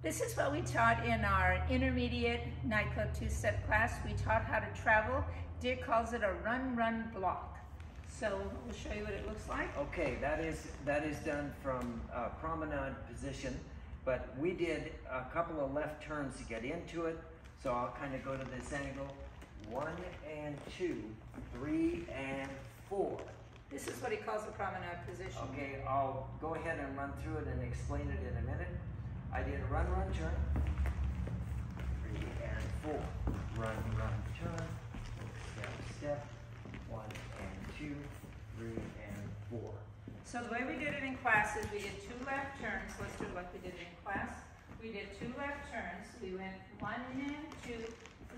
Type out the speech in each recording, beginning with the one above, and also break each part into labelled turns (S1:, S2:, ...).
S1: This is what we taught in our intermediate Nightclub Two Step class. We taught how to travel. Dick calls it a run block. So we'll show you what it looks like.
S2: Okay, that is done from promenade position, but we did a couple of left turns to get into it. So I'll kind of go to this angle. 1 and 2, 3 and 4.
S1: This is what he calls the promenade position.
S2: Okay, I'll go ahead and run through it and explain it in a minute. I did a run, turn. 3 and 4. Run, turn. Step. 1 and 2, 3 and 4.
S1: So the way we did it in class is we did 2 left turns. Let's do it like we did it in class. We did 2 left turns. We went 1 and 2,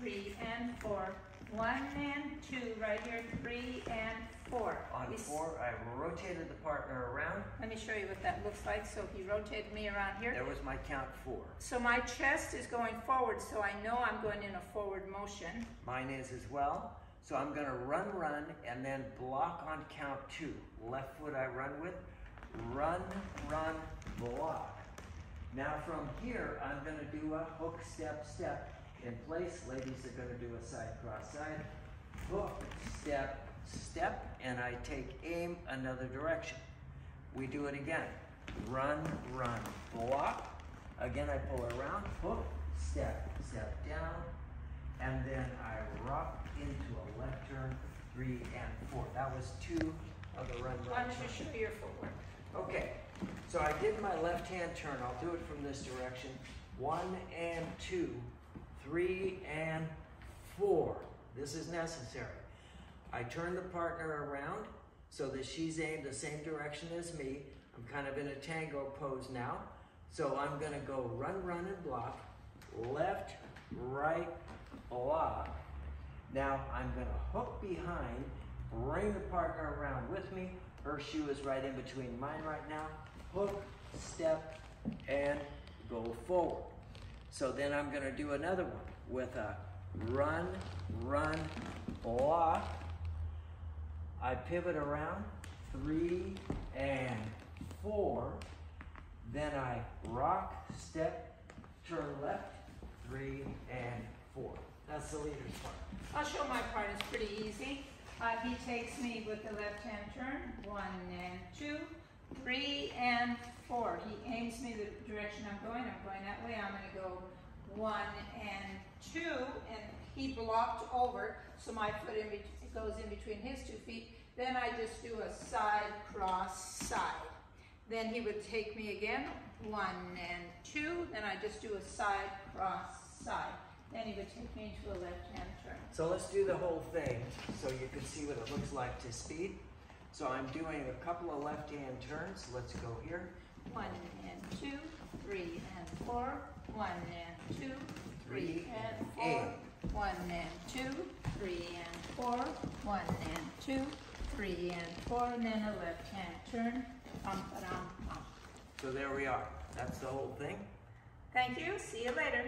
S1: 3 and 4. 1 and 2 right here, 3 and 4.
S2: On 4, I rotated the partner around.
S1: Let me show you what that looks like. So he rotated me around here.
S2: There was my count 4.
S1: So my chest is going forward, so I know I'm going in a forward motion.
S2: Mine is as well. So I'm going to run, and then block on count 2. Left foot I run with. Run, block. Now from here, I'm going to do a hook, step. In place, ladies are going to do a side, cross, side. Hook, step, and I take aim another direction. We do it again. Run, block. Again, I pull around, hook, step down, and then I rock into a left turn, 3 and 4. That was 2 of the run.
S1: Why don't you show your footwork?
S2: Okay, so I did my left hand turn. I'll do it from this direction. 1 and 2, 3 and 4. This is necessary. I turn the partner around so that she's aimed the same direction as me. I'm kind of in a tango pose now. So I'm going to go run and block. Left, right, block. Now I'm going to hook behind, bring the partner around with me. Her shoe is right in between mine right now. Hook, step, and go forward. So then I'm going to do another one with a run, block. I pivot around, 3 and 4. Then I rock, step, turn left, 3 and 4. That's the leader's part.
S1: I'll show my part. It's pretty easy. He takes me with the left hand turn, 1 and 2, 3 and 4. He aims me the direction I'm going that way. I'm going to go 1 and 2, and he blocked over, so my foot goes in between his 2 feet. Then I just do a side, cross, side. Then he would take me again, 1 and 2, then I just do a side, cross, side. Then he would take me into a left-hand turn.
S2: So let's do the whole thing so you can see what it looks like to speed. So I'm doing a couple of left-hand turns. Let's go here.
S1: 1 and 2, 3 and 4. 1 and 2, 3 and 4. 1 and 2, 3 and 4. 1 and 2, 3 and 4. And then a left-hand turn.
S2: So there we are. That's the whole thing.
S1: Thank you. See you later.